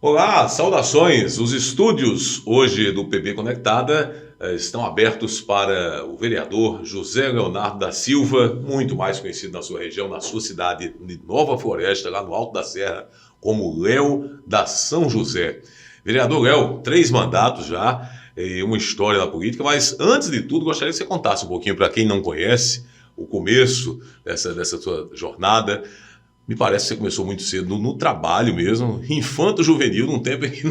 Olá, saudações! Os estúdios hoje do PB Conectada estão abertos para o vereador José Leonardo da Silva, muito mais conhecido na sua região, na sua cidade de Nova Floresta, lá no Alto da Serra, como Léo da São José. Vereador Léo, 3 mandatos já, uma história da política, mas antes de tudo gostaria que você contasse um pouquinho para quem não conhece o começo dessa sua jornada. Me parece que você começou muito cedo no trabalho mesmo, infanto-juvenil, num tempo em que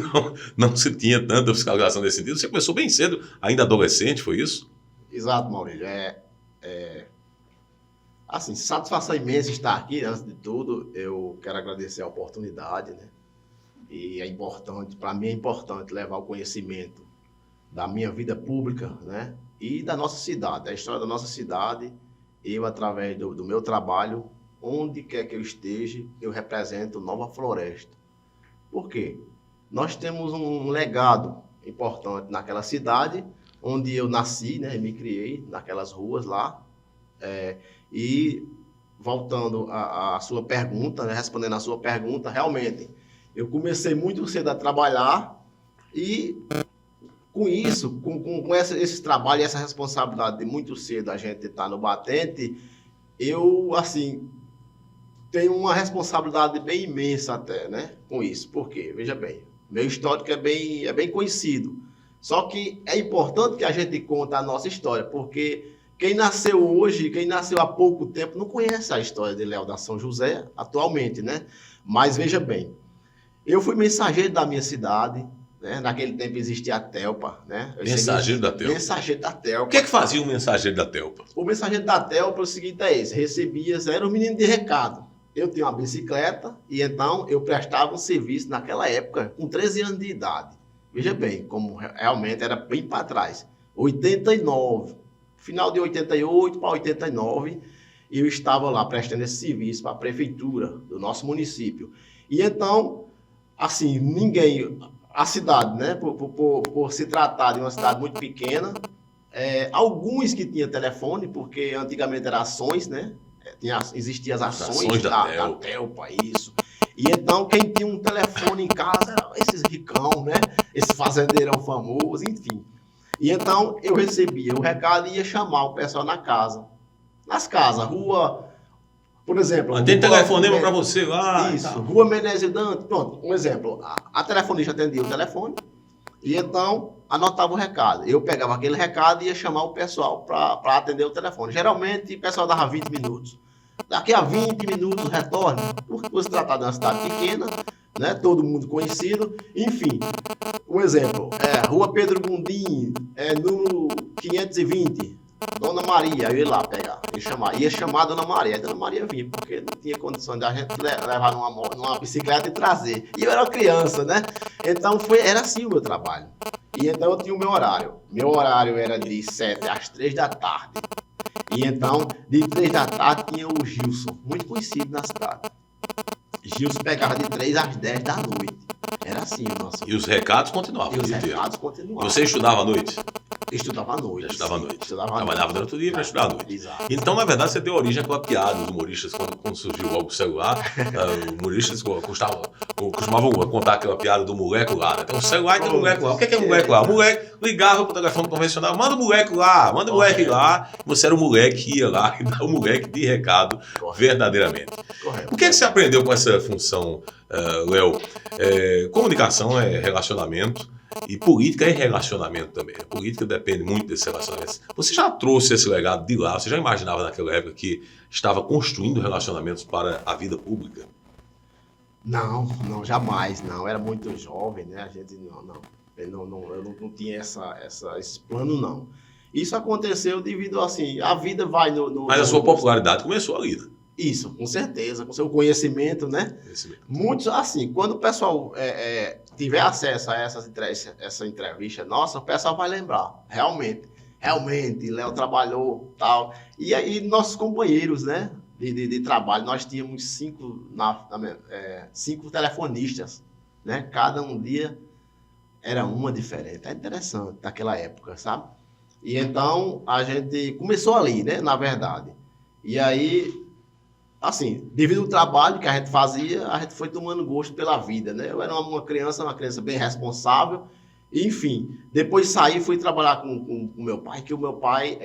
não se tinha tanta fiscalização nesse sentido. Você começou bem cedo, ainda adolescente, foi isso? Exato, Maurílio. Assim, satisfação imensa estar aqui. Antes de tudo, eu quero agradecer a oportunidade, né? E é importante, para mim é importante levar o conhecimento da minha vida pública, né? E da nossa cidade, a história da nossa cidade. Eu, através do meu trabalho, onde quer que eu esteja, eu represento Nova Floresta. Por quê? Nós temos um legado importante naquela cidade, onde eu nasci, né, me criei, naquelas ruas lá. E voltando à sua pergunta, né, respondendo à sua pergunta, realmente, eu comecei muito cedo a trabalhar e com isso, com esse trabalho e essa responsabilidade de muito cedo a gente estar no batente, eu, assim, tenho uma responsabilidade bem imensa até, né, com isso. Por quê? Veja bem, meu histórico é bem conhecido. Só que é importante que a gente conte a nossa história, porque quem nasceu hoje, quem nasceu há pouco tempo, não conhece a história de Léo da São José atualmente, né? Mas veja bem, eu fui mensageiro da minha cidade, né? Naquele tempo existia a Telpa, né? Mensageiro da Telpa. Mensageiro da Telpa. O que é que fazia o mensageiro da Telpa? O mensageiro da Telpa, o seguinte é esse, era um menino de recado. Eu tinha uma bicicleta e então eu prestava um serviço naquela época, com 13 anos de idade. Veja bem, como realmente era bem para trás. 89, final de 88 para 89, eu estava lá prestando esse serviço para a prefeitura do nosso município. E então, assim, a cidade, né, por se tratar de uma cidade muito pequena, alguns que tinham telefone, porque antigamente eram ações, né? Existiam as ações da Telpa, isso. E então, quem tinha um telefone em casa eram esses ricão, né? Esse fazendeirão famoso, enfim. E então, eu recebia o recado e ia chamar o pessoal na casa. Nas casas, rua, por exemplo... Tem telefonema para você lá. Isso, Rua Menezes Dante, pronto, um exemplo. A telefonista atendia o telefone e então anotava o recado. Eu pegava aquele recado e ia chamar o pessoal para atender o telefone. Geralmente, o pessoal dava 20 minutos. Daqui a 20 minutos retorne, por se tratar de uma cidade pequena, né? Todo mundo conhecido. Enfim, um exemplo, Rua Pedro Gundim, número 520, Dona Maria, eu ia lá pegar, ia chamar a Dona Maria, a Dona Maria vinha, porque não tinha condição de a gente levar numa bicicleta e trazer. E eu era criança, né? Então era assim o meu trabalho. E então eu tinha o meu horário. Meu horário era de 7 às 3 da tarde. E então, de 3 da tarde tinha o Gilson, muito conhecido na cidade. Gilson pegava de 3 às 10 da noite. Era assim o nosso. E os recados continuavam. E os recados continuavam. Você estudava à noite? Estudava à noite. Estudava à noite. Estudava Trabalhava durante o dia para estudar à noite. Exato. Então, na verdade, você deu origem àquela piada dos humoristas, quando surgiu logo o celular. Os humoristas costumavam contar aquela piada do moleque lá. Então, o celular e tem o moleque lá. O que é moleque lá? O moleque ligava para o telefone convencional, manda o moleque lá, manda o moleque lá. Você era o moleque que ia lá e dava o moleque de recado. Correto. Verdadeiramente. Correto. O que é que você aprendeu com essa função, Léo? Comunicação é relacionamento. E política é relacionamento também. A política depende muito desses relacionamentos. Você já trouxe esse legado de lá? Você já imaginava naquela época que estava construindo relacionamentos para a vida pública? Não, jamais. Não, era muito jovem, né? A gente eu não tinha esse plano, não. Isso aconteceu devido, assim, a vida vai Mas a sua popularidade começou ali, né? Isso, com certeza, com seu conhecimento, né? Muitos, assim, quando o pessoal tiver acesso a essa entrevista nossa, o pessoal vai lembrar, realmente, Léo trabalhou, tal. E aí, nossos companheiros, né, de trabalho, nós tínhamos 5 telefonistas, né? Cada um dia era uma diferente. É interessante, naquela época, sabe? E então, a gente começou ali, né, na verdade. E aí... assim, devido ao trabalho que a gente fazia, a gente foi tomando gosto pela vida, né? Eu era uma criança bem responsável. Enfim, depois saí, fui trabalhar com o meu pai, que o meu pai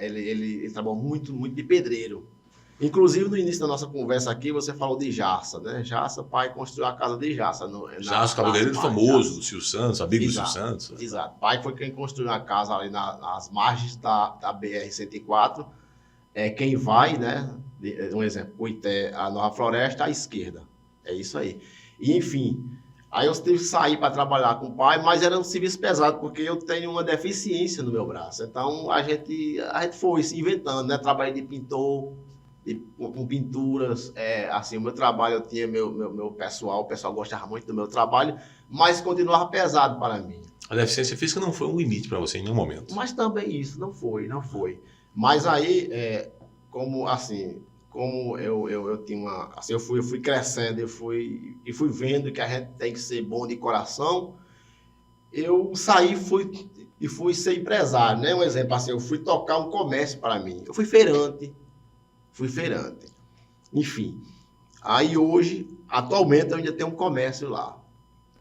ele trabalhou muito de pedreiro. Inclusive, no início da nossa conversa aqui, você falou de Jaça, né? Jaça, pai construiu a casa de Jaça. Jaça, cabeleireiro famoso, do Silvio Santos, amigo do Silvio Santos. Exato. Pai foi quem construiu a casa ali nas margens da BR-104. Quem vai, né? Um exemplo, Cuité, a Nova Floresta, à esquerda. É isso aí. E, enfim, aí eu tive que sair para trabalhar com o pai, mas era um serviço pesado, porque eu tenho uma deficiência no meu braço. Então, a gente foi se inventando, né? Trabalhei de pintor, com pinturas, assim, o meu trabalho, eu tinha meu pessoal, o pessoal gostava muito do meu trabalho, mas continuava pesado para mim. A deficiência física não foi um limite para você em nenhum momento. Mas também isso, não foi. Mas aí, como eu tinha uma, assim, eu fui crescendo, e fui vendo que a gente tem que ser bom de coração, eu saí e fui ser empresário, né? Um exemplo, assim, eu fui tocar um comércio para mim, eu fui feirante. Enfim, aí hoje, atualmente, eu ainda tenho um comércio lá,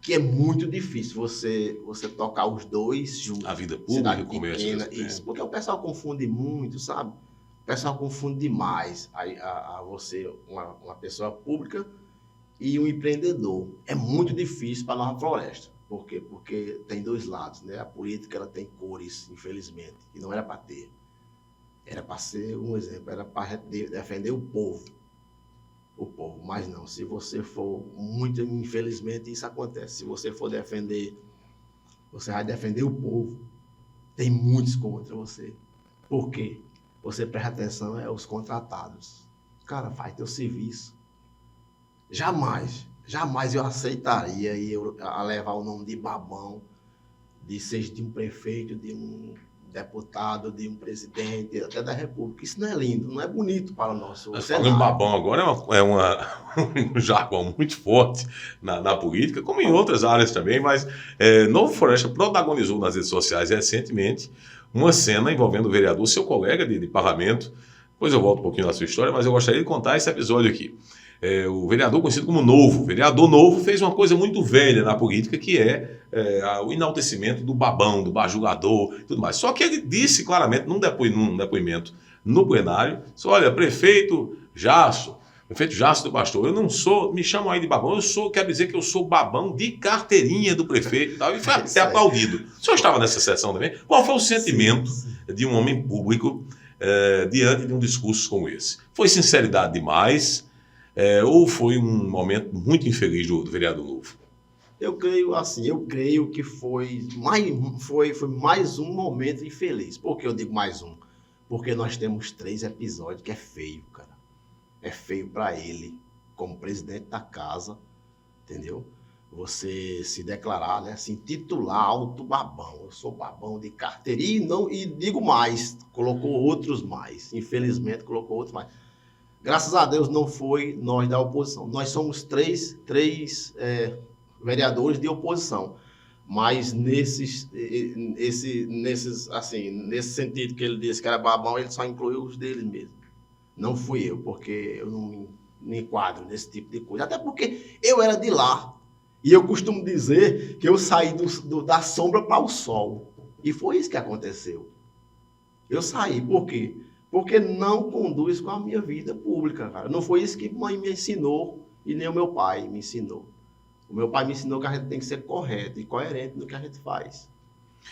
que é muito difícil você tocar os dois juntos. A vida pública e o comércio. Pequena, isso, porque o pessoal confunde muito, sabe? O pessoal confunde demais a você, uma pessoa pública e um empreendedor. É muito difícil para a Nova Floresta. Por quê? Porque tem dois lados, né? A política, ela tem cores, infelizmente, e não era para ter. Era para ser um exemplo, era para defender o povo. Mas não, se você for muito, infelizmente, isso acontece. Se você for defender, você vai defender o povo. Tem muitos contra você. Por quê? Você presta atenção aos contratados. Cara, faz teu serviço. Jamais eu aceitaria a levar o nome de babão, seja de um prefeito, de um deputado, de um presidente, até da República. Isso não é lindo, não é bonito para o nosso cenário. Falando babão agora um jargão muito forte na política, como em outras áreas também, mas Nova Floresta protagonizou nas redes sociais recentemente uma cena envolvendo o vereador, seu colega de parlamento. Depois eu volto um pouquinho na sua história, mas eu gostaria de contar esse episódio aqui. O vereador conhecido como Novo, vereador Novo, fez uma coisa muito velha na política, que o enaltecimento do babão, do bajulador e tudo mais. Só que ele disse claramente, num depoimento no plenário, olha, prefeito Jasso do Pastor, eu não sou, me chamam aí de babão, quero dizer que eu sou babão de carteirinha do prefeito e tal, e foi até aplaudido. O senhor estava nessa sessão também? Qual foi o sentimento de um homem público diante de um discurso como esse? Foi sinceridade demais? Ou foi um momento muito infeliz do vereador Novo? Eu creio que foi mais um momento infeliz. Por que eu digo mais um? Porque nós temos 3 episódios que é feio, cara. É feio para ele, como presidente da casa, entendeu? Você se declarar, né? Se intitular alto babão. Eu sou babão de carteirinha e digo mais, colocou outros mais. Infelizmente, colocou outros mais. Graças a Deus não foi nós da oposição. Nós somos três vereadores de oposição. Mas nesse sentido que ele disse que era babão, ele só incluiu os dele mesmo. Não fui eu, porque eu não me enquadro nesse tipo de coisa. Até porque eu era de lá. E eu costumo dizer que eu saí da sombra para o sol. E foi isso que aconteceu. Eu saí. Por quê? Porque não conduz com a minha vida pública, cara. Não foi isso que mãe me ensinou e nem o meu pai me ensinou. O meu pai me ensinou que a gente tem que ser correto e coerente no que a gente faz.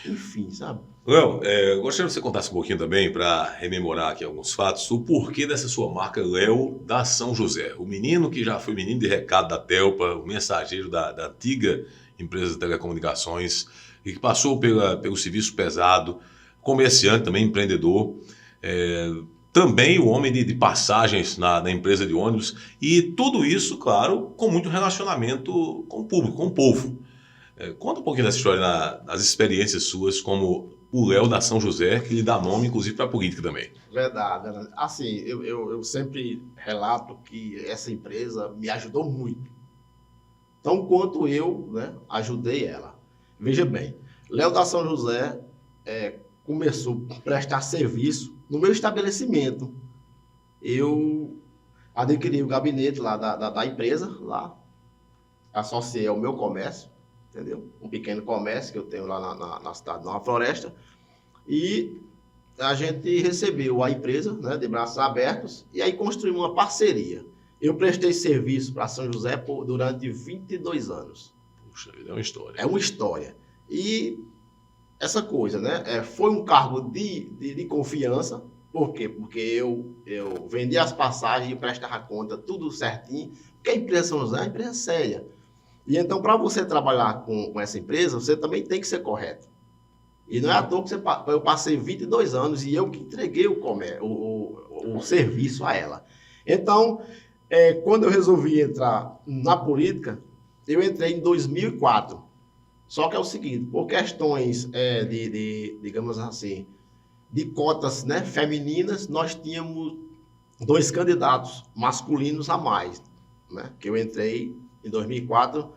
Enfim, sabe? Léo, gostaria que você contasse um pouquinho também, para rememorar aqui alguns fatos, o porquê dessa sua marca Léo da São José. O menino que já foi menino de recado da Telpa, o mensageiro da antiga empresa de telecomunicações, e que passou pelo serviço pesado, comerciante também, empreendedor, também o homem de passagens na empresa de ônibus, e tudo isso, claro, com muito relacionamento com o público, com o povo. Conta um pouquinho dessa história nas experiências suas como o Léo da São José, que lhe dá nome, inclusive, para a política também. Verdade. Assim, eu sempre relato que essa empresa me ajudou muito. Tão quanto eu, né, ajudei ela. Veja bem, Léo da São José começou a prestar serviço no meu estabelecimento. Eu adquiri o gabinete lá da empresa, lá, associei ao meu comércio, entendeu? Um pequeno comércio que eu tenho lá na cidade de Nova Floresta, e a gente recebeu a empresa, né, de braços abertos, e aí construímos uma parceria. Eu prestei serviço para São José durante 22 anos. Puxa vida, é uma história. É uma história. E essa coisa, né? Foi um cargo de confiança. Por quê? Porque eu vendi as passagens e prestava conta, tudo certinho. Porque a empresa São José é uma empresa séria. E então, para você trabalhar com essa empresa, você também tem que ser correto. E não é à toa que eu passei 22 anos e eu que entreguei o serviço a ela. Então, quando eu resolvi entrar na política, eu entrei em 2004. Só que é o seguinte, por questões digamos assim, de cotas, né, femininas, nós tínhamos 2 candidatos masculinos a mais, né, que eu entrei em 2004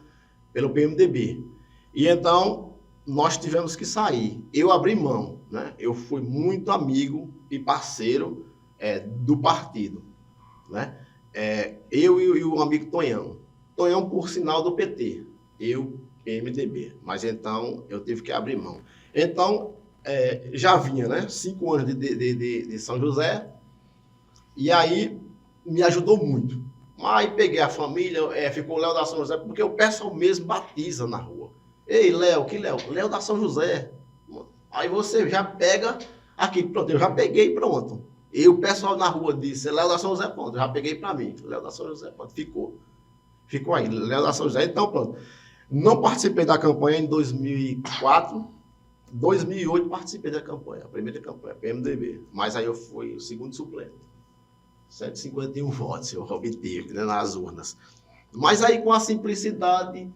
pelo PMDB. E então, nós tivemos que sair. Eu abri mão, né? Eu fui muito amigo e parceiro do partido, né? Eu e o amigo Tonhão. Tonhão, por sinal, do PT. Eu, PMDB. Mas então, eu tive que abrir mão. Então, já vinha, né? 5 anos de São José. E aí, me ajudou muito. Mas peguei a família, ficou o Léo da São José, porque o pessoal mesmo batiza na rua. Ei, Léo, que Léo? Léo da São José. Aí você já pega aqui, pronto, eu já peguei, pronto. E o pessoal na rua disse, Léo da São José, pronto, eu já peguei para mim. Léo da São José, pronto, ficou. Ficou aí, Léo da São José, então pronto. Não participei da campanha em 2004, 2008 participei da campanha, a primeira campanha, PMDB. Mas aí eu fui o segundo suplente. 151 votos eu obtive, né, nas urnas. Mas aí com a simplicidade,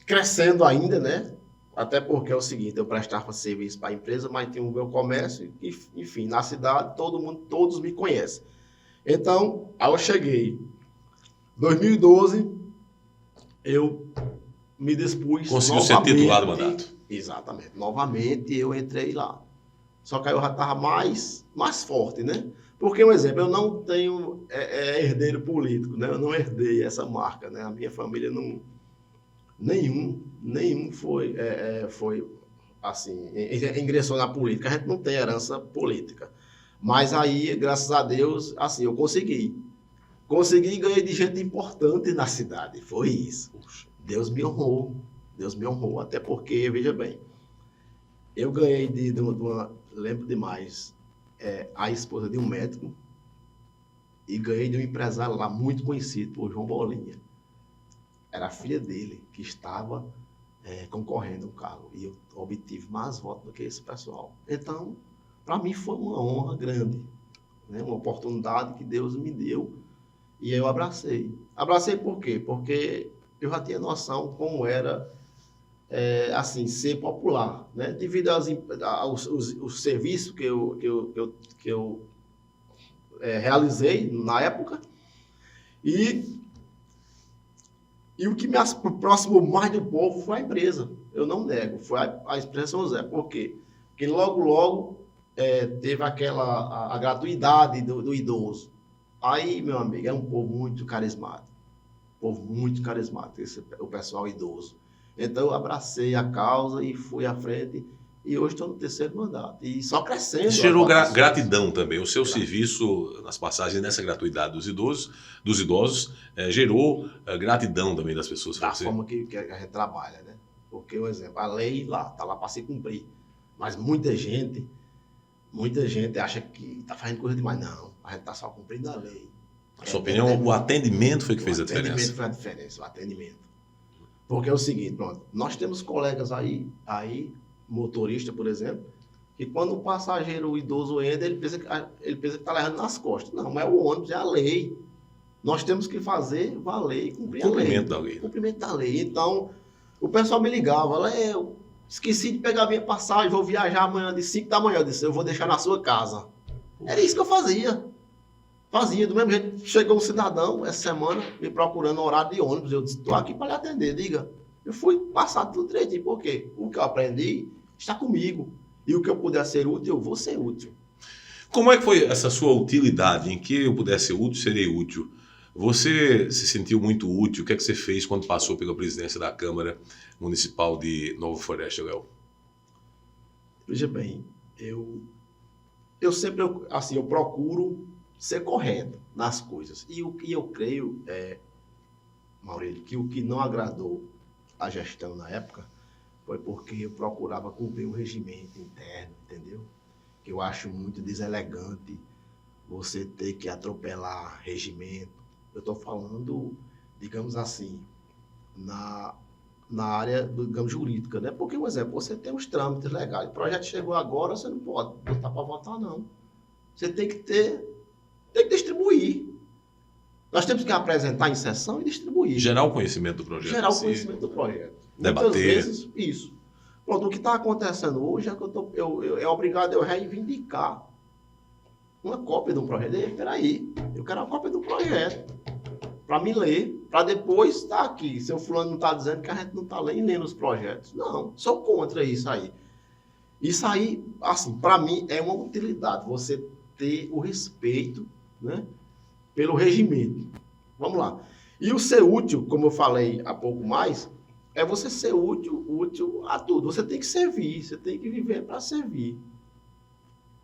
crescendo ainda, né? Até porque é o seguinte, eu prestava serviço para a empresa, mas tinha o meu comércio, e, enfim, na cidade todos me conhecem. Então, aí eu cheguei. Em 2012, eu me dispus conseguiu ser titular do mandato. Exatamente. Novamente eu entrei lá. Só que aí eu já estava mais forte, né? Porque, um exemplo, eu não tenho herdeiro político, né? Eu não herdei essa marca, né? A minha família não... Nenhum foi assim, ingressou na política. A gente não tem herança política. Mas aí, graças a Deus, assim, eu consegui. Consegui e ganhei de gente importante na cidade. Foi isso. Puxa, Deus me honrou. Deus me honrou. Até porque, veja bem, eu ganhei de uma... Lembro demais, a esposa de um médico e ganhei de um empresário lá muito conhecido, por João Bolinha. Era a filha dele que estava concorrendo ao cargo. E eu obtive mais votos do que esse pessoal. Então, para mim foi uma honra grande, né? Uma oportunidade que Deus me deu e eu abracei. Abracei por quê? Porque eu já tinha noção como era assim, ser popular, né? Devido aos serviços que eu realizei na época. E o que me aproximou mais do povo foi a empresa. Eu não nego, foi a empresa São José. Por quê? Porque logo teve a gratuidade do idoso. Aí, meu amigo, é um povo muito carismático. O pessoal idoso. Então, eu abracei a causa e fui à frente. E hoje estou no 3º mandato. E só crescendo. Isso gerou gratidão também. O seu serviço nas passagens, nessa gratuidade dos idosos gerou gratidão também das pessoas. Da forma que a gente trabalha, né? Porque, por exemplo, a lei está lá para se cumprir. Mas muita gente acha que está fazendo coisa demais. Não, a gente está só cumprindo a lei. Na sua opinião, o atendimento foi que fez a diferença? O atendimento foi a diferença, o atendimento. Porque é o seguinte, pronto, nós temos colegas aí, motorista, por exemplo, que quando o passageiro idoso entra, ele pensa que está levando nas costas. Não, mas é o ônibus, é a lei. Nós temos que fazer valer e cumprir a lei. Cumprimento da lei. Cumprimento da lei. Então, o pessoal me ligava, eu esqueci de pegar a minha passagem, vou viajar amanhã de 5 da manhã. Eu disse, eu vou deixar na sua casa. Era isso que eu fazia. Do mesmo jeito, chegou um cidadão essa semana me procurando horário de ônibus. Eu disse, estou aqui para lhe atender, diga. Eu fui passar tudo direitinho. Por quê? O que eu aprendi está comigo. E o que eu puder ser útil, eu vou ser útil. Como é que foi essa sua utilidade? Em que eu pudesse ser útil, serei útil? Você se sentiu muito útil? O que é que você fez quando passou pela presidência da Câmara Municipal de Nova Floresta, Léo? Veja bem, eu sempre, assim, eu procuro ser correto nas coisas. E o que eu creio, Maurílio, que o que não agradou a gestão na época foi porque eu procurava cumprir um regimento interno, entendeu? Que eu acho muito deselegante você ter que atropelar regimento. Eu estou falando, digamos assim, na área, digamos, jurídica, né? Porque, por exemplo, você tem os trâmites legais. O projeto chegou agora, você não pode botar para votar, não. Você tem que distribuir. Nós temos que apresentar em sessão e distribuir. Gerar o conhecimento do projeto. Gerar o conhecimento do projeto. Debater. Muitas vezes, isso. Pronto, o que está acontecendo hoje é que é obrigado eu reivindicar uma cópia de um projeto. Espera aí, eu quero uma cópia do projeto para me ler, para depois estar aqui. Seu fulano não está dizendo que a gente não está lendo os projetos. Não, sou contra isso aí. Isso aí, assim, para mim é uma utilidade, você ter o respeito, né, pelo regimento. Vamos lá. E o ser útil, como eu falei há pouco mais, é você ser útil a tudo. Você tem que servir, você tem que viver para servir.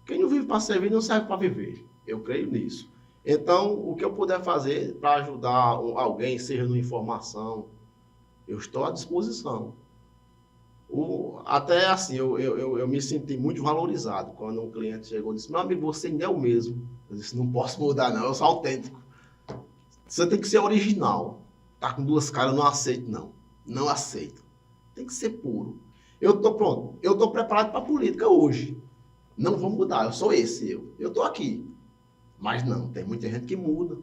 Quem não vive para servir não serve para viver. Eu creio nisso. Então, o que eu puder fazer para ajudar alguém, seja numa informação, eu estou à disposição. Até assim, eu me senti muito valorizado quando um cliente chegou e disse: meu amigo, você ainda é o mesmo. Eu disse: não posso mudar não, eu sou autêntico. Você tem que ser original. Tá com duas caras, eu não aceito não. Não aceito. Tem que ser puro. Eu estou pronto. Eu estou preparado para a política hoje. Não vou mudar, eu sou esse. Eu estou aqui. Mas não, tem muita gente que muda.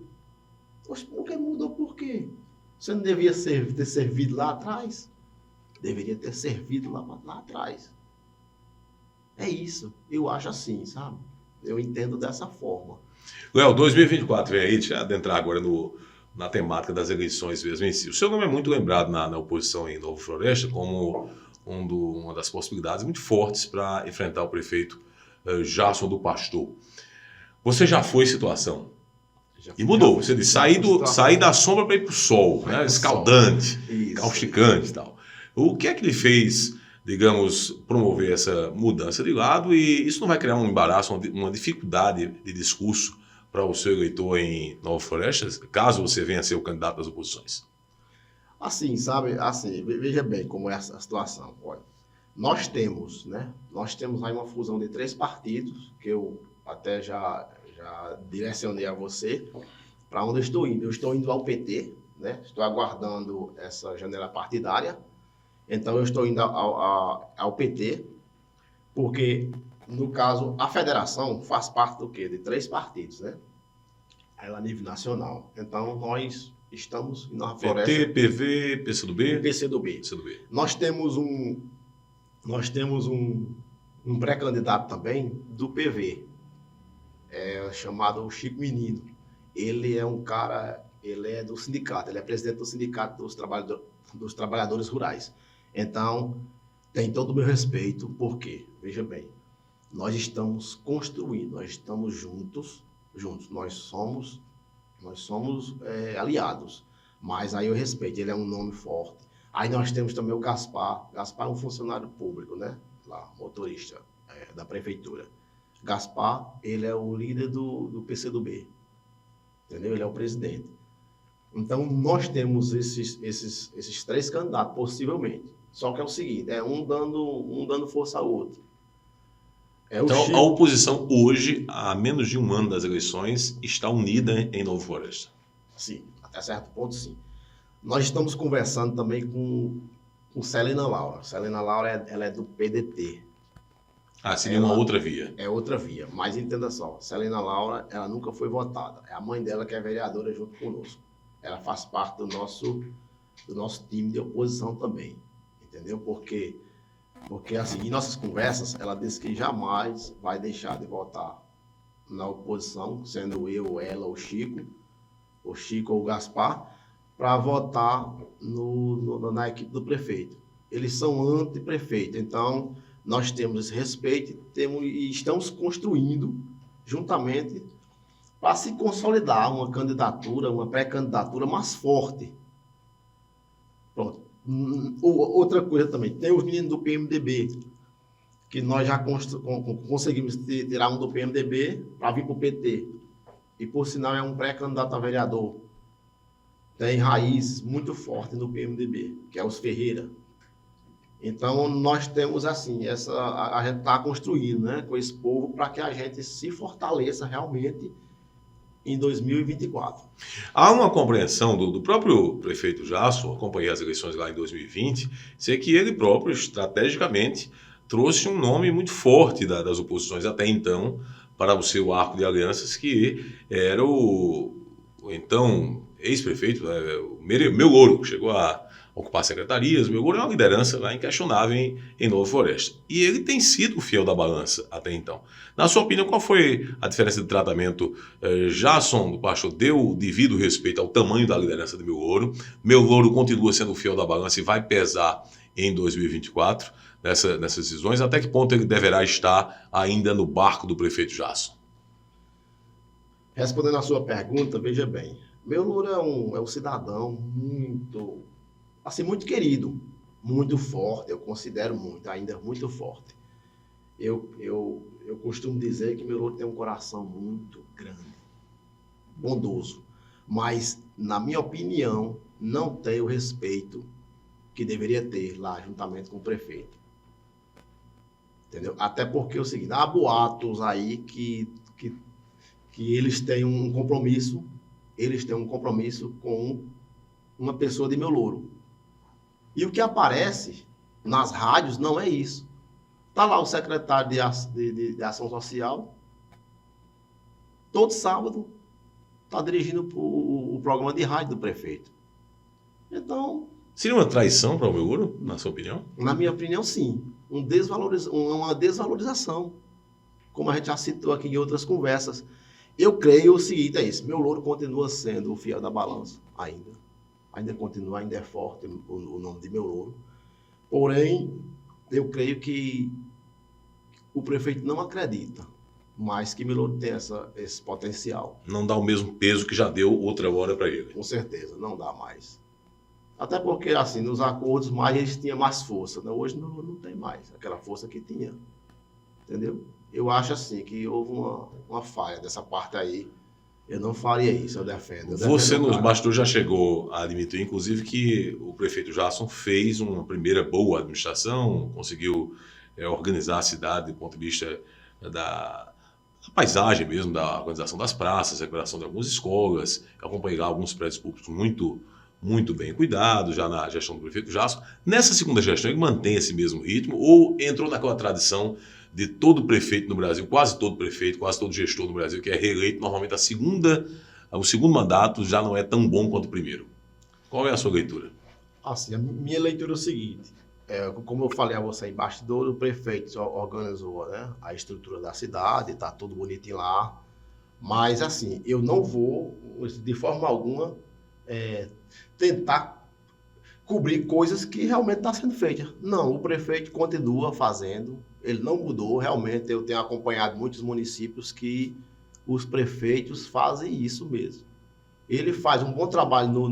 Poxa, por que mudou? Por quê? Você não devia ter servido lá atrás? Deveria ter servido lá atrás. É isso. Eu acho assim, sabe? Eu entendo dessa forma. Léo, 2024 vem aí, deixa eu adentrar agora na temática das eleições mesmo em si. O seu nome é muito lembrado na oposição em Nova Floresta como uma das possibilidades muito fortes para enfrentar o prefeito Jason do Pastor. Você já foi situação e mudou. Você disse, sair da sombra para ir para o sol, né? Escaldante, causticante e tal. O que é que lhe fez, digamos, promover essa mudança de lado? E isso não vai criar um embaraço, uma dificuldade de discurso para o seu eleitor em Nova Floresta, caso você venha a ser o candidato das oposições? Assim, sabe? Assim, veja bem como é a situação. Olha, nós temos aí uma fusão de 3 partidos, que eu até já direcionei a você para onde eu estou indo. Eu estou indo ao PT, né? Estou aguardando essa janela partidária. Então, eu estou indo ao PT, porque, no caso, a federação faz parte do quê? De 3 partidos, né? Ela a nível nacional. Então, nós estamos em Nova Floresta. PT, PV, PCdoB? PCdoB. Nós temos um pré-candidato também do PV, chamado Chico Menino. Ele é um cara, ele é do sindicato, ele é presidente do sindicato dos trabalhadores rurais. Então, tem todo o meu respeito, porque, veja bem, nós estamos construindo, nós estamos juntos, nós somos aliados, mas aí eu respeito, ele é um nome forte. Aí nós temos também o Gaspar é um funcionário público, né? Lá, motorista da prefeitura. Gaspar, ele é o líder do PCdoB, entendeu? Ele é o presidente. Então, nós temos esses 3 candidatos, possivelmente. Só que é o seguinte, um dando força ao outro. Então, a oposição hoje, a menos de um ano das eleições, está unida em Nova Floresta? Sim, até certo ponto, sim. Nós estamos conversando também com Celina Laura. Celina Laura, ela é do PDT. Seria uma outra via. É outra via, mas entenda só, Celina Laura, ela nunca foi votada. É a mãe dela que é vereadora junto conosco. Ela faz parte do nosso time de oposição também. Entendeu? Porque assim, em nossas conversas, ela disse que jamais vai deixar de votar na oposição, sendo eu, ela, o Chico ou o Gaspar, para votar na equipe do prefeito. Eles são anti-prefeito, então nós temos esse respeito e estamos construindo juntamente para se consolidar uma candidatura, uma pré-candidatura mais forte. Pronto. Outra coisa também, tem os meninos do PMDB, que nós já conseguimos tirar um do PMDB para vir para o PT. E, por sinal, é um pré-candidato a vereador. Tem raízes muito fortes no PMDB, que é os Ferreira. Então, nós temos, assim, a gente está construindo, né, com esse povo para que a gente se fortaleça realmente em 2024. Há uma compreensão do próprio prefeito Jason, acompanhei as eleições lá em 2020, sei que ele próprio, estrategicamente, trouxe um nome muito forte das oposições até então para o seu arco de alianças, que era o então ex-prefeito, o Meu Louro, que chegou a ocupar secretarias. O Meu Louro é uma liderança lá inquestionável em Nova Floresta. E ele tem sido o fiel da balança até então. Na sua opinião, qual foi a diferença de tratamento? Jason do Pacho deu devido respeito ao tamanho da liderança do Meu Louro. Meu Louro continua sendo o fiel da balança e vai pesar em 2024 nessas decisões. Até que ponto ele deverá estar ainda no barco do prefeito Jason? Respondendo a sua pergunta, veja bem, Meu Louro é um cidadão muito, assim, muito querido, muito forte, eu considero muito, ainda muito forte. Eu costumo dizer que Meu Louro tem um coração muito grande, bondoso, mas, na minha opinião, não tem o respeito que deveria ter lá, juntamente com o prefeito. Entendeu? Até porque é o seguinte, há boatos aí que eles têm um compromisso, com uma pessoa de Meu Louro. E o que aparece nas rádios não é isso. Está lá o secretário de Ação Social, todo sábado, está dirigindo o programa de rádio do prefeito. Então... Seria uma traição para o Meu Louro, na sua opinião? Na minha opinião, sim. Uma desvalorização, como a gente já citou aqui em outras conversas. Eu creio o seguinte, é isso, Meu Louro continua sendo o fiel da balança, ainda continua, ainda é forte o nome de Meu Louro. Porém, eu creio que o prefeito não acredita, mas que Meu Louro tem esse potencial. Não dá o mesmo peso que já deu outra hora para ele. Com certeza, não dá mais. Até porque, assim, nos acordos, eles tinham mais força, né? Hoje Meu Louro não tem mais aquela força que tinha, entendeu? Eu acho, assim, que houve uma falha dessa parte aí. Eu não faria isso, eu defendo. Você nos bastidores já chegou a admitir, inclusive, que o prefeito Jason fez uma primeira boa administração, conseguiu organizar a cidade do ponto de vista da paisagem mesmo, da organização das praças, recuperação de algumas escolas. Eu acompanhei lá alguns prédios públicos muito bem cuidados, já na gestão do prefeito Jason. Nessa segunda gestão, ele mantém esse mesmo ritmo ou entrou naquela tradição de todo prefeito no Brasil, quase todo prefeito, quase todo gestor no Brasil, que é reeleito, normalmente o segundo mandato já não é tão bom quanto o primeiro. Qual é a sua leitura? Assim, a minha leitura é o seguinte, como eu falei a você em bastidor, o prefeito organizou, né, a estrutura da cidade, está tudo bonitinho lá, mas assim, eu não vou, de forma alguma, tentar cobrir coisas que realmente estão sendo feitas. Não, o prefeito continua fazendo, ele não mudou, realmente eu tenho acompanhado muitos municípios que os prefeitos fazem isso mesmo. Ele faz um bom trabalho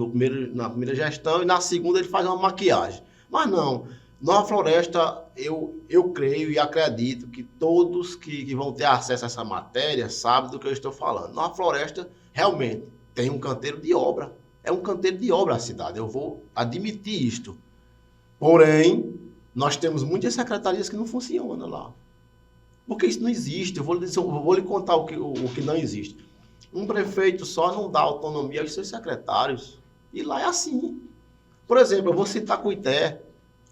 na primeira gestão e na segunda ele faz uma maquiagem. Mas não, Nova Floresta, eu creio e acredito que todos que vão ter acesso a essa matéria sabem do que eu estou falando. Nova Floresta realmente tem um canteiro de obra. É um canteiro de obra a cidade, eu vou admitir isto. Porém, nós temos muitas secretarias que não funcionam lá. Porque isso não existe. Eu vou lhe contar o que não existe. Um prefeito só não dá autonomia aos seus secretários. E lá é assim. Por exemplo, eu vou citar Cuité.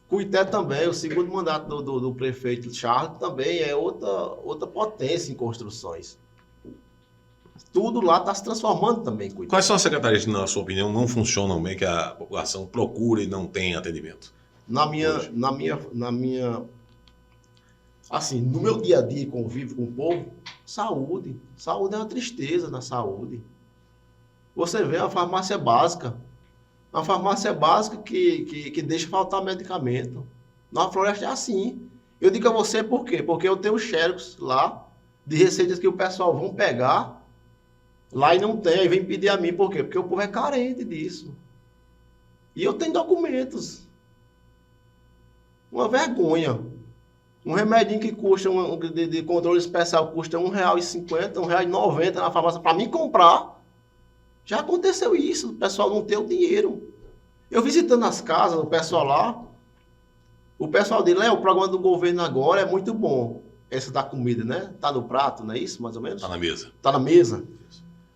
Cuité também, o segundo mandato do prefeito Charles, também é outra potência em construções. Tudo lá está se transformando também. Cuité. Quais são as secretarias que, na sua opinião, não funcionam bem, que a população procura e não tem atendimento? Assim, no meu dia a dia, convívio com o povo, saúde. Saúde é uma tristeza na saúde. Você vê a farmácia básica. Uma farmácia básica que deixa faltar medicamento. Na Floresta é assim. Eu digo a você por quê? Porque eu tenho xerox lá de receitas que o pessoal vão pegar lá e não tem, aí vem pedir a mim. Por quê? Porque o povo é carente disso. E eu tenho documentos. Uma vergonha. Um remedinho que custa, de controle especial, custa R$1,50, R$1,90 na farmácia para mim comprar. Já aconteceu isso, o pessoal não tem o dinheiro. Eu visitando as casas, o pessoal lá, o pessoal diz, Léo, o programa do governo agora é muito bom. Esse da comida, né? Tá no prato, não é isso, mais ou menos? Tá na mesa. Tá na mesa.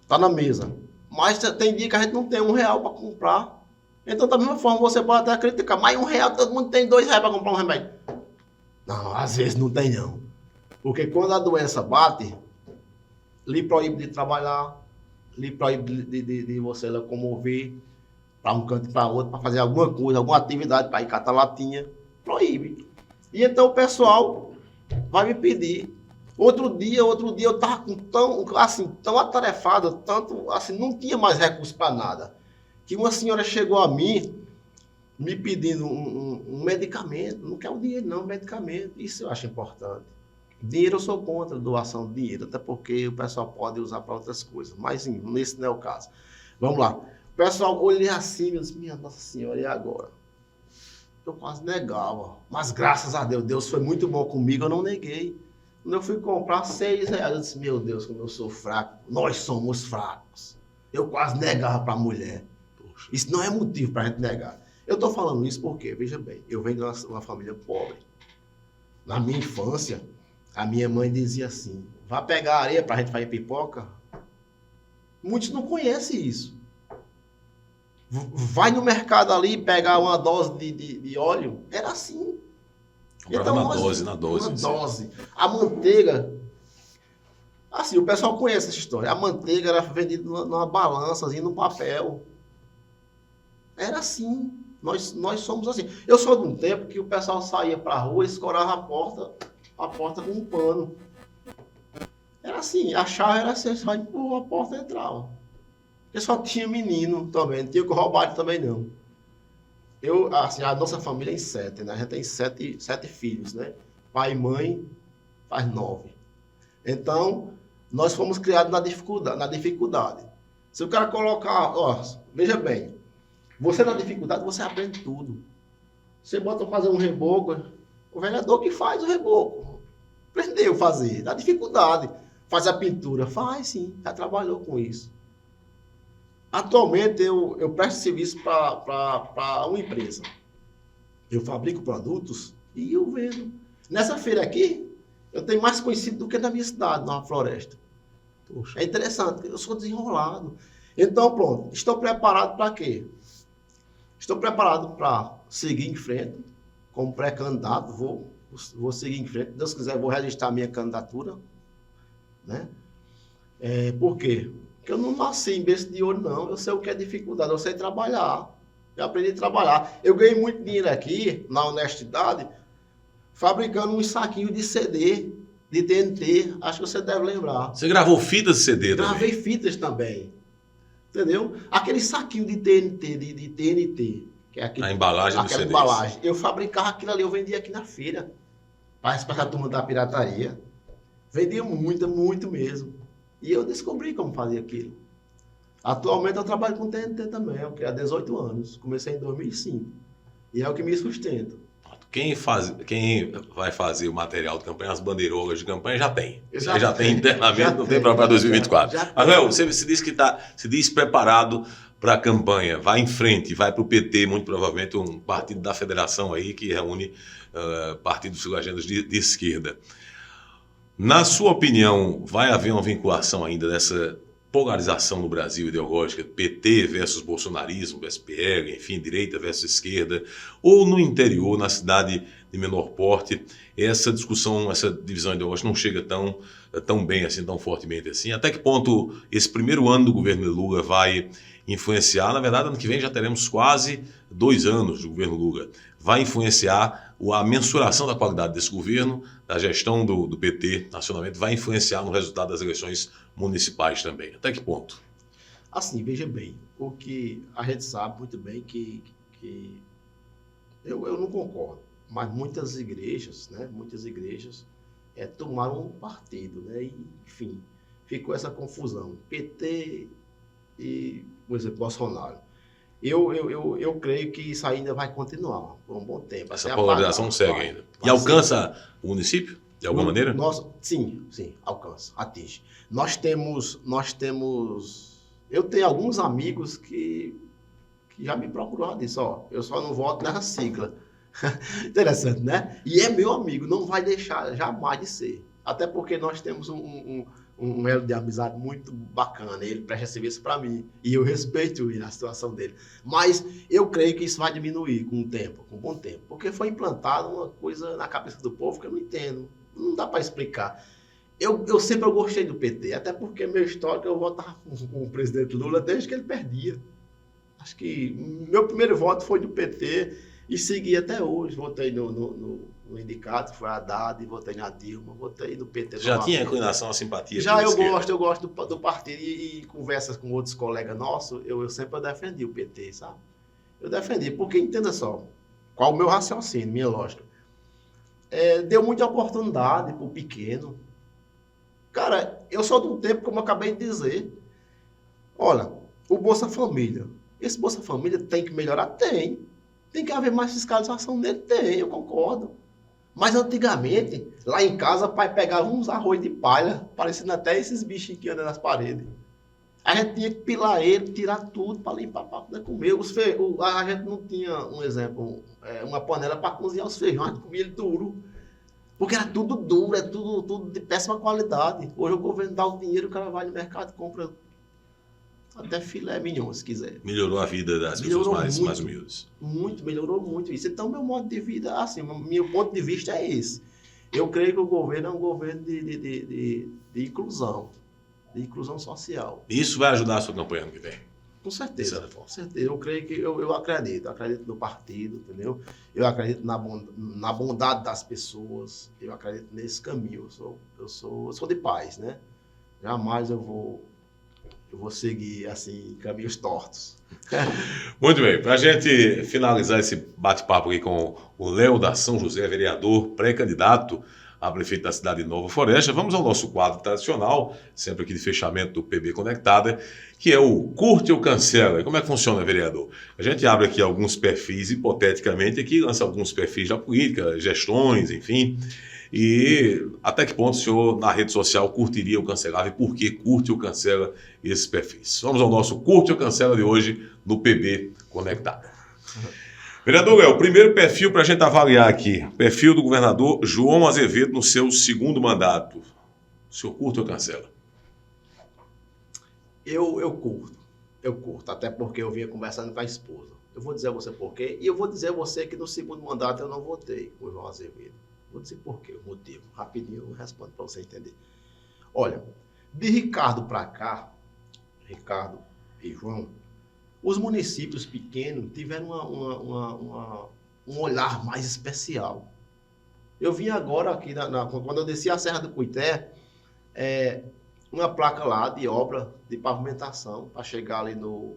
Tá na mesa. Mas tem dia que a gente não tem R$1 para comprar. Então, da mesma forma, você pode até criticar, mas R$1, todo mundo tem R$2 para comprar um remédio. Não, às vezes não tem não. Porque quando a doença bate, lhe proíbe de trabalhar, lhe proíbe de você locomover para um canto e para outro, para fazer alguma coisa, alguma atividade, para ir catar latinha. Proíbe. E então o pessoal vai me pedir. Outro dia eu estava tão atarefado, tanto assim, não tinha mais recurso para nada, que uma senhora chegou a mim me pedindo um medicamento. Não quer o dinheiro, não, medicamento. Isso eu acho importante. Dinheiro eu sou contra doação de dinheiro, até porque o pessoal pode usar para outras coisas. Mas sim, nesse não é o caso. Vamos lá. O pessoal olhei assim e disse, minha Nossa Senhora, e agora? Eu quase negava. Mas graças a Deus, Deus foi muito bom comigo, eu não neguei. Quando eu fui comprar R$6, eu disse, meu Deus, como eu sou fraco. Nós somos fracos. Eu quase negava para a mulher. Poxa. Isso não é motivo para a gente negar. Eu estou falando isso porque, veja bem, eu venho de uma família pobre. Na minha infância, a minha mãe dizia assim, vá pegar areia para a gente fazer pipoca. Muitos não conhecem isso. Vai no mercado ali pegar uma dose de óleo. Era assim. Então, na dose. Uma dose. A manteiga... Assim, o pessoal conhece essa história. A manteiga era vendida numa balançazinha, num papel. Era assim. Nós somos assim. Eu sou de um tempo que o pessoal saía para a rua e escorava a porta com um pano. Era assim. A chave era assim, só empurrou a porta e entrava. Porque só tinha menino também. Não tinha que roubar também, não. Assim, a nossa família é em 7, né? A gente tem sete filhos, né? Pai e mãe faz 9. Então, nós fomos criados na dificuldade. Se o cara colocar... Ó, veja bem. Você na dificuldade, você aprende tudo. Você bota para fazer um reboco, o vereador que faz o reboco. Aprendeu a fazer. Na dificuldade. Faz a pintura. Faz, sim. Já trabalhou com isso. Atualmente, eu presto serviço para uma empresa. Eu fabrico produtos e eu vendo. Nessa feira aqui, eu tenho mais conhecido do que na minha cidade, na floresta. Poxa. É interessante, eu sou desenrolado. Então, pronto. Estou preparado para quê? Estou preparado para seguir em frente, como pré-candidato, vou seguir em frente. Se Deus quiser, vou registrar a minha candidatura. Né? Por quê? Porque eu não nasci em berço de ouro, não. Eu sei o que é dificuldade, eu sei trabalhar. Eu aprendi a trabalhar. Eu ganhei muito dinheiro aqui, na honestidade, fabricando um saquinho de CD, de TNT. Acho que você deve lembrar. Você gravou fitas de CD também? Gravei fitas também. Entendeu? Aquele saquinho de TNT, de TNT, que é aquele, a embalagem do CD. Embalagem. Eu fabricava aquilo ali, eu vendia aqui na feira. Para a turma da pirataria. Vendia muito mesmo. E eu descobri como fazer aquilo. Atualmente eu trabalho com TNT também, há 18 anos. Comecei em 2005. E é o que me sustenta. Quem vai fazer o material de campanha, as bandeirolas de campanha, já tem. Já tem internamente, não tem para 2024. Mas, Léo, você se diz preparado para a campanha, vai em frente, vai para o PT, muito provavelmente um partido da federação aí que reúne partidos com agendas de esquerda. Na sua opinião, vai haver uma vinculação ainda dessa polarização no Brasil ideológica, PT versus bolsonarismo, SPL, enfim, direita versus esquerda, ou no interior, na cidade de menor porte, essa discussão, essa divisão ideológica não chega tão bem assim, tão fortemente assim? Até que ponto esse primeiro ano do governo Lula vai influenciar? Na verdade, ano que vem já teremos quase 2 anos do governo Lula. Vai influenciar a mensuração da qualidade desse governo, da gestão do PT nacionalmente, vai influenciar no resultado das eleições municipais também. Até que ponto? Assim, veja bem, o que a gente sabe muito bem que eu não concordo, mas muitas igrejas, tomaram um partido, né? E, enfim, ficou essa confusão. PT e, por exemplo, Bolsonaro. Eu creio que isso ainda vai continuar por um bom tempo. Essa polarização segue ainda. E alcança o município, de alguma maneira? Sim, alcança, atinge. Eu tenho alguns amigos que já me procuraram disso, eu só não voto nessa sigla. Interessante, né? E é meu amigo, não vai deixar jamais de ser. Até porque nós temos um elo de amizade muito bacana. Ele presta serviço para mim. E eu respeito ele, a situação dele. Mas eu creio que isso vai diminuir com o tempo, com um bom tempo. Porque foi implantada uma coisa na cabeça do povo que eu não entendo. Não dá para explicar. Eu sempre gostei do PT, até porque meu histórico eu votava com o presidente Lula desde que ele perdia. Acho que meu primeiro voto foi do PT e segui até hoje. Votei no indicato, que foi a Haddad, votei na Dilma, votei no PT. Já tinha inclinação, a simpatia? Já eu gosto do partido e conversas com outros colegas nossos, eu sempre defendi o PT, sabe? Eu defendi, porque entenda só, qual o meu raciocínio, minha lógica. Deu muita oportunidade para o pequeno. Cara, eu sou de um tempo, como eu acabei de dizer, olha, o Bolsa Família, esse Bolsa Família tem que melhorar? Tem que haver mais fiscalização nele? Tem, eu concordo. Mas antigamente, lá em casa, o pai pegava uns arroz de palha, parecendo até esses bichinhos que andam nas paredes. A gente tinha que pilar ele, tirar tudo para limpar, para poder comer. A gente não tinha, um exemplo, uma panela para cozinhar os feijões, a gente comia ele duro. Porque era tudo duro, tudo de péssima qualidade. Hoje o governo dá o dinheiro, o cara vai no mercado e compra até filé mignon, se quiser. Melhorou a vida das pessoas mais humildes. Melhorou muito isso. Então, meu modo de vida, assim, meu ponto de vista é esse. Eu creio que o governo é um governo de inclusão, de inclusão social. Isso vai ajudar a sua campanha ano que vem? Com certeza, com certeza. Eu creio que eu acredito no partido, entendeu? Eu acredito na bondade das pessoas, eu acredito nesse caminho. Eu sou de paz, né? Jamais eu vou seguir, assim, caminhos tortos. Muito bem. Para a gente finalizar esse bate-papo aqui com o Léo da São José, vereador, pré-candidato a prefeito da cidade de Nova Floresta, vamos ao nosso quadro tradicional, sempre aqui de fechamento do PB Conectada, que é o Curte ou Cancela. Como é que funciona, vereador? A gente abre aqui alguns perfis, hipoteticamente, aqui lança alguns perfis da política, gestões, enfim. E até que ponto o senhor, na rede social, curtiria ou cancelava e por que curte ou cancela esses perfis? Vamos ao nosso Curte ou Cancela de hoje no PB Conectado. Vereador Léo, o primeiro perfil para a gente avaliar aqui, perfil do governador João Azevedo no seu segundo mandato. O senhor curte ou cancela? Eu curto, até porque eu vinha conversando com a esposa. Eu vou dizer a você por quê, e eu vou dizer a você que no segundo mandato eu não votei com o João Azevedo. Vou dizer por quê, o motivo. Rapidinho eu respondo para você entender. Olha, de Ricardo para cá, Ricardo e João, os municípios pequenos tiveram um olhar mais especial. Eu vim agora aqui, quando eu desci a Serra do Cuité, uma placa lá de obra de pavimentação para chegar ali no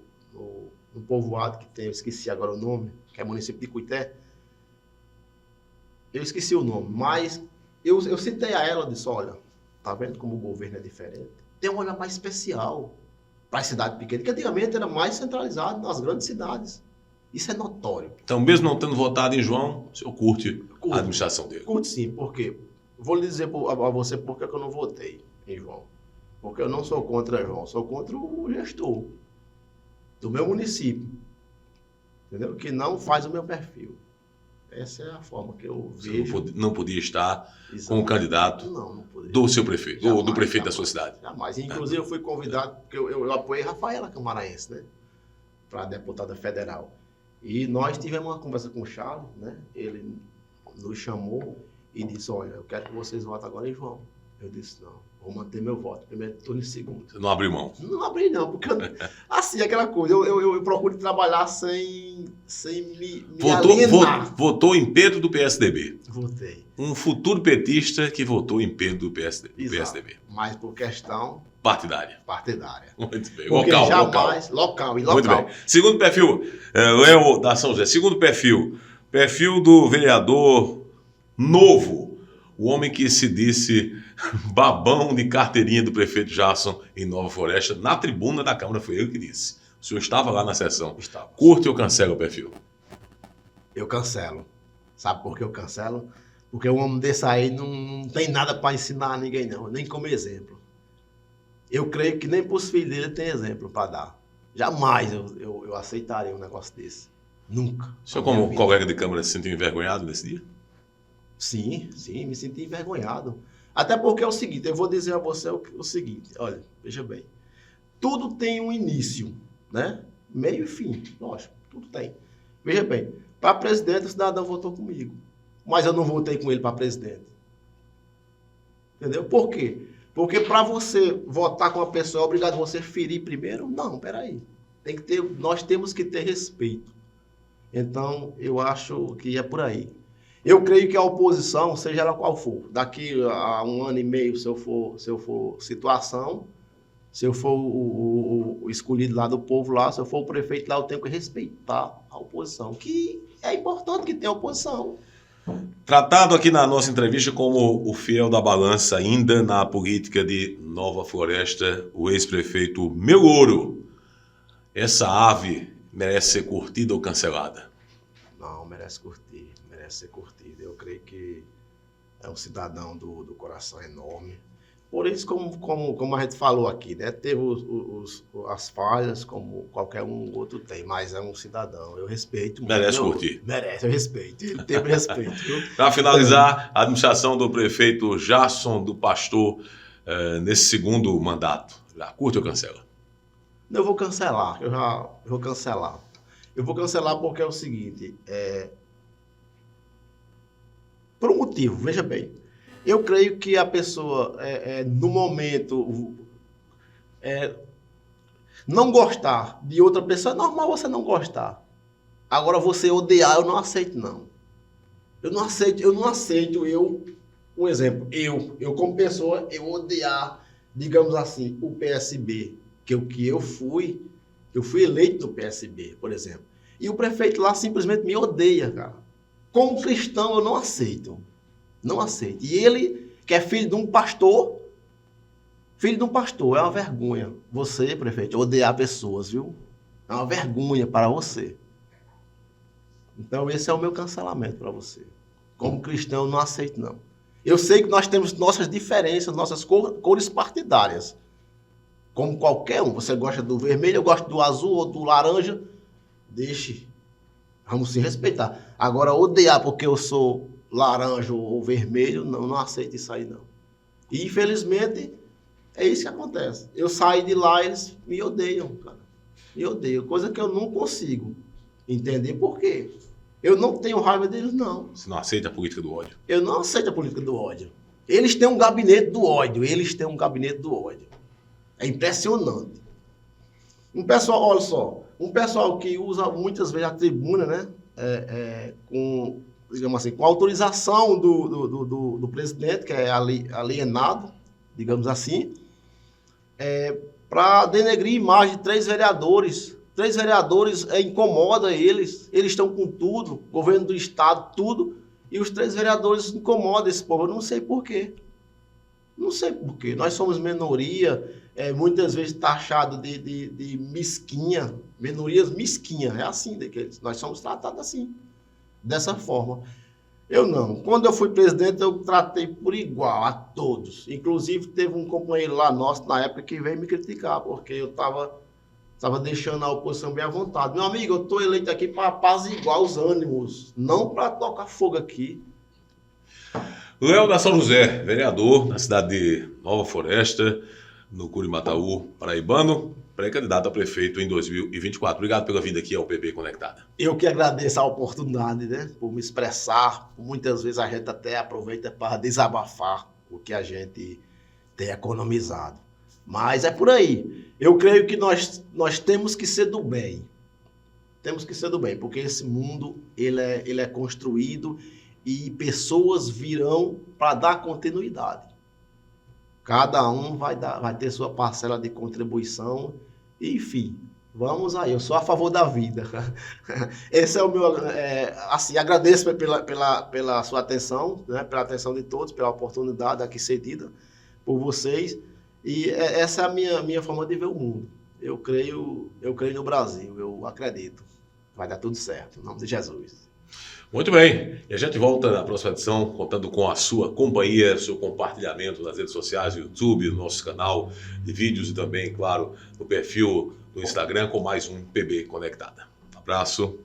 povoado que tem, eu esqueci agora o nome, que é município de Cuité. Eu esqueci o nome, mas eu citei a ela e disse, olha, tá vendo como o governo é diferente? Tem um olhar mais especial para a cidade pequena, que antigamente era mais centralizado nas grandes cidades. Isso é notório. Então, mesmo não tendo votado em João, o senhor curte a administração dele? Curte sim, porque vou lhe dizer a você por que eu não votei em João. Porque eu não sou contra João, sou contra o gestor do meu município, entendeu? Que não faz o meu perfil. Essa é a forma que eu vejo. Você não podia estar com o candidato do seu prefeito, jamais, do prefeito jamais, da sua cidade. Jamais. Inclusive, eu fui convidado, porque eu apoiei Rafaela Camaraense, né? Para deputada federal. E nós tivemos uma conversa com o Charles, né? Ele nos chamou e disse, olha, eu quero que vocês votem agora em João. Eu disse, não, vou manter meu voto. Primeiro turno e segundo. Você não abriu mão? Não abri não, porque assim, aquela coisa, eu procuro trabalhar sem me alienar. Votou em Pedro do PSDB. Votei. Um futuro petista que votou em Pedro do PSDB. Mas por questão... Partidária. Muito bem. Porque local. Muito bem. Segundo perfil, Léo da São José. Segundo perfil do vereador novo, o homem que se disse babão de carteirinha do prefeito Jackson em Nova Floresta, na tribuna da Câmara, foi ele que disse. O senhor estava lá na sessão. Estava. Curte ou cancela o perfil? Eu cancelo. Sabe por que eu cancelo? Porque um homem desse aí não tem nada para ensinar a ninguém, não, nem como exemplo. Eu creio que nem para os filhos dele tem exemplo para dar. Jamais eu aceitaria um negócio desse. Nunca. O senhor, como colega de Câmara, se sentiu envergonhado nesse dia? Sim, me senti envergonhado. Até porque é o seguinte, eu vou dizer a você o seguinte, olha, veja bem. Tudo tem um início, né? Meio e fim, lógico, tudo tem. Veja bem, para presidente o cidadão votou comigo, mas eu não votei com ele para presidente. Entendeu? Por quê? Porque para você votar com uma pessoa, é obrigado você ferir primeiro? Não, peraí. Nós temos que ter respeito. Então, eu acho que é por aí. Eu creio que a oposição, seja ela qual for, daqui a 1 ano e meio, se eu for situação, se eu for o escolhido lá do povo lá, se eu for o prefeito lá, eu tenho que respeitar a oposição, que é importante que tenha oposição. Tratado aqui na nossa entrevista como o fiel da balança ainda na política de Nova Floresta, o ex-prefeito Melouro. Essa ave merece ser curtida ou cancelada? Não, merece ser curtida. Eu creio que é um cidadão do coração enorme. Por isso, como a gente falou aqui, né? Teve as falhas, como qualquer um outro tem, mas é um cidadão. Eu respeito. Merece curtir. Merece, eu respeito. Ele teve respeito. Para finalizar, a administração do prefeito Jackson do Pastor, nesse segundo mandato, já curte ou cancela? Eu vou cancelar, eu vou cancelar. Eu vou cancelar porque é o seguinte, por um motivo, veja bem. Eu creio que a pessoa, no momento, não gostar de outra pessoa, é normal você não gostar. Agora, você odiar, eu não aceito, não. Eu não aceito, um exemplo, eu como pessoa, eu odiar, digamos assim, o PSB, que eu fui eleito no PSB, por exemplo. E o prefeito lá simplesmente me odeia, cara. Como cristão, eu não aceito. Não aceito. E ele, que é filho de um pastor, é uma vergonha. Você, prefeito, odiar pessoas, viu? É uma vergonha para você. Então, esse é o meu cancelamento para você. Como cristão, eu não aceito, não. Eu sei que nós temos nossas diferenças, nossas cores partidárias. Como qualquer um. Você gosta do vermelho, eu gosto do azul ou do laranja. Deixe. Vamos se respeitar. Agora, odiar porque eu sou laranja ou vermelho, não aceito isso aí, não. E, infelizmente, é isso que acontece. Eu saí de lá, eles me odeiam, cara. Me odeiam. Coisa que eu não consigo entender por quê. Eu não tenho raiva deles, não. Você não aceita a política do ódio? Eu não aceito a política do ódio. Eles têm um gabinete do ódio. É impressionante. Um pessoal, olha só, um pessoal que usa muitas vezes a tribuna, né? Com, digamos assim, com autorização do presidente, que é alienado, digamos assim, para denegrir a imagem de 3 vereadores. 3 vereadores incomoda eles estão com tudo, governo do estado, tudo, e os 3 vereadores incomodam esse povo. Eu não sei por quê. Não sei por quê. Nós somos minoria, muitas vezes taxado de mesquinha, minorias mesquinhas. É assim, nós somos tratados assim, dessa forma. Eu não. Quando eu fui presidente, eu tratei por igual a todos. Inclusive, teve um companheiro lá nosso, na época, que veio me criticar, porque eu estava deixando a oposição bem à vontade. Meu amigo, eu estou eleito aqui para apaziguar os ânimos, não para tocar fogo aqui. Léo da São José, vereador na cidade de Nova Floresta, no Curimataú, paraibano, pré-candidato a prefeito em 2024. Obrigado pela vinda aqui ao PB Conectada. Eu que agradeço a oportunidade, né, por me expressar. Muitas vezes a gente até aproveita para desabafar o que a gente tem economizado. Mas é por aí. Eu creio que nós temos que ser do bem. Temos que ser do bem, porque esse mundo ele é construído e pessoas virão para dar continuidade. Cada um vai ter sua parcela de contribuição. E, enfim, Vamos aí, eu sou a favor da vida. Esse é o meu, assim, agradeço pela sua atenção, né, pela atenção de todos, pela oportunidade aqui cedida por vocês. E essa é a minha forma de ver o mundo. Eu creio no Brasil, eu acredito. Vai dar tudo certo, em nome de Jesus. Muito bem, e a gente volta na próxima edição contando com a sua companhia, seu compartilhamento nas redes sociais, no YouTube, no nosso canal de vídeos e também, claro, no perfil do Instagram com mais um PB Conectada. Um abraço.